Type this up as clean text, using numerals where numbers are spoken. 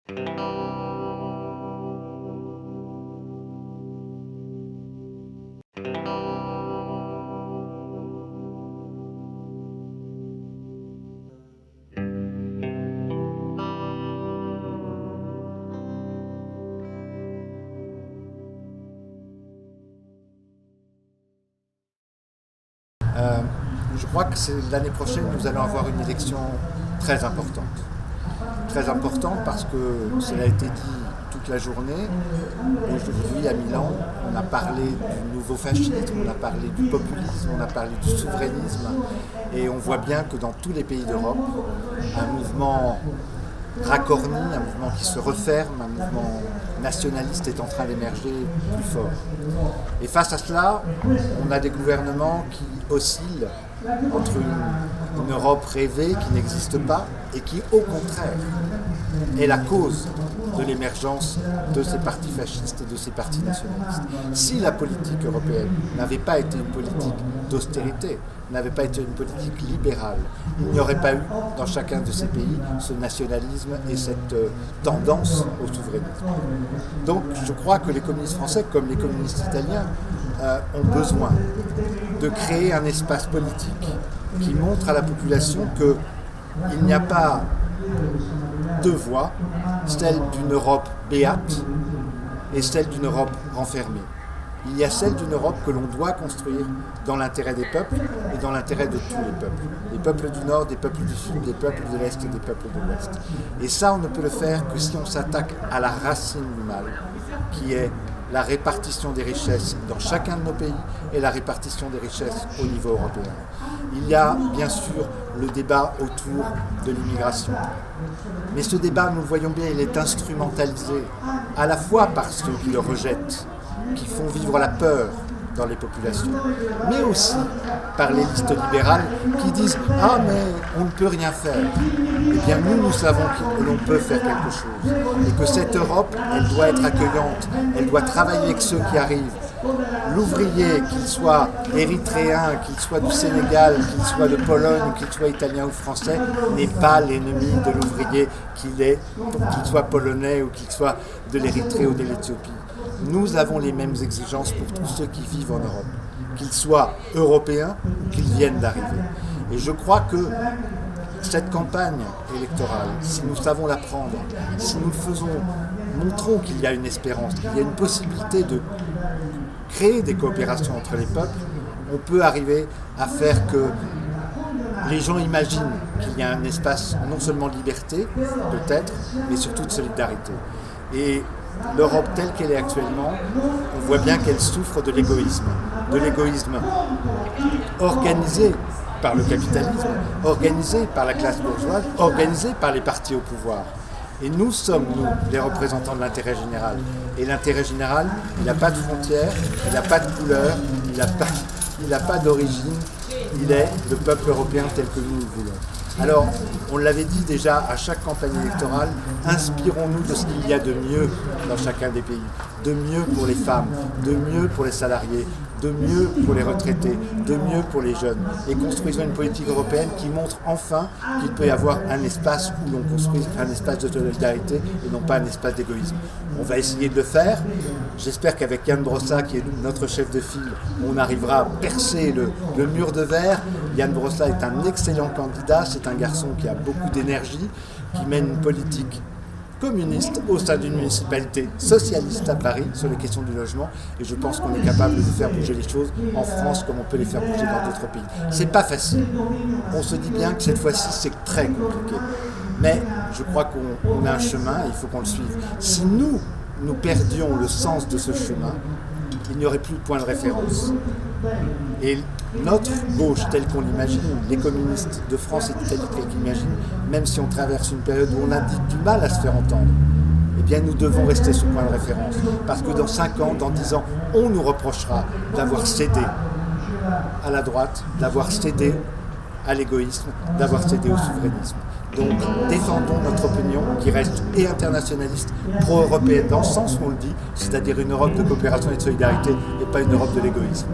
Je crois que l'année prochaine, nous allons avoir une élection très importante. Très importante parce que cela a été dit toute la journée. Aujourd'hui, à Milan, on a parlé du nouveau fascisme, on a parlé du populisme, on a parlé du souverainisme. Et on voit bien que dans tous les pays d'Europe, un mouvement racorni, un mouvement qui se referme, un mouvement nationaliste est en train d'émerger plus fort. Et face à cela, on a des gouvernements qui oscillent entre une Europe rêvée qui n'existe pas et qui, au contraire, est la cause de l'émergence de ces partis fascistes et de ces partis nationalistes. Si la politique européenne n'avait pas été une politique d'austérité, n'avait pas été une politique libérale, il n'y aurait pas eu dans chacun de ces pays ce nationalisme et cette tendance au souverainisme. Donc je crois que les communistes français, comme les communistes italiens, ont besoin de créer un espace politique qui montre à la population qu'il n'y a pas deux voies, celle d'une Europe béate et celle d'une Europe renfermée. Il y a celle d'une Europe que l'on doit construire dans l'intérêt des peuples et dans l'intérêt de tous les peuples. Les peuples du Nord, des peuples du Sud, des peuples de l'Est et des peuples de l'Ouest. Et ça, on ne peut le faire que si on s'attaque à la racine du mal, qui est la répartition des richesses dans chacun de nos pays et la répartition des richesses au niveau européen. Il y a bien sûr le débat autour de l'immigration. Mais ce débat, nous le voyons bien, il est instrumentalisé à la fois par ceux qui le rejettent, qui font vivre la peur dans les populations, mais aussi par les listes libérales qui disent « Ah, mais on ne peut rien faire ». Eh bien, nous savons que l'on peut faire quelque chose et que cette Europe, elle doit être accueillante, elle doit travailler avec ceux qui arrivent. L'ouvrier, qu'il soit érythréen, qu'il soit du Sénégal, qu'il soit de Pologne, qu'il soit italien ou français, n'est pas l'ennemi de l'ouvrier, qu'il soit polonais ou qu'il soit de l'Érythrée ou de l'Éthiopie. Nous avons les mêmes exigences pour tous ceux qui vivent en Europe, qu'ils soient européens ou qu'ils viennent d'arriver. Et je crois que cette campagne électorale, si nous savons la prendre, si nous montrons qu'il y a une espérance, qu'il y a une possibilité de créer des coopérations entre les peuples, on peut arriver à faire que les gens imaginent qu'il y a un espace non seulement de liberté, peut-être, mais surtout de solidarité. Et l'Europe telle qu'elle est actuellement, on voit bien qu'elle souffre de l'égoïsme organisé par le capitalisme, organisé par la classe bourgeoise, organisé par les partis au pouvoir. Et nous sommes, nous, les représentants de l'intérêt général. Et l'intérêt général, il n'a pas de frontières, il n'a pas de couleur, il n'a pas d'origine, il est le peuple européen tel que nous le voulons. Alors, on l'avait dit déjà à chaque campagne électorale, inspirons-nous de ce qu'il y a de mieux dans chacun des pays, de mieux pour les femmes, de mieux pour les salariés, de mieux pour les retraités, de mieux pour les jeunes, et construisons une politique européenne qui montre enfin qu'il peut y avoir un espace où l'on construit un espace de solidarité et non pas un espace d'égoïsme. On va essayer de le faire. J'espère qu'avec Ian Brossa, qui est notre chef de file, on arrivera à percer le mur de verre. Ian Brossa est un excellent candidat, c'est un garçon qui a beaucoup d'énergie, qui mène une politique communiste au sein d'une municipalité socialiste à Paris sur les questions du logement, et je pense qu'on est capable de faire bouger les choses en France comme on peut les faire bouger dans d'autres pays. C'est pas facile. On se dit bien que cette fois-ci c'est très compliqué. Mais je crois qu'on a un chemin et il faut qu'on le suive. Si nous perdions le sens de ce chemin, il n'y aurait plus de point de référence. Et notre gauche, telle qu'on l'imagine, les communistes de France et d'Italie tels qu'ils l'imaginent, même si on traverse une période où on a du mal à se faire entendre, eh bien nous devons rester ce point de référence. Parce que dans 5 ans, dans 10 ans, on nous reprochera d'avoir cédé à la droite, d'avoir cédé à l'égoïsme, d'avoir cédé au souverainisme. Donc défendons notre opinion qui reste et internationaliste, pro-européenne dans le sens où on le dit, c'est-à-dire une Europe de coopération et de solidarité et pas une Europe de l'égoïsme.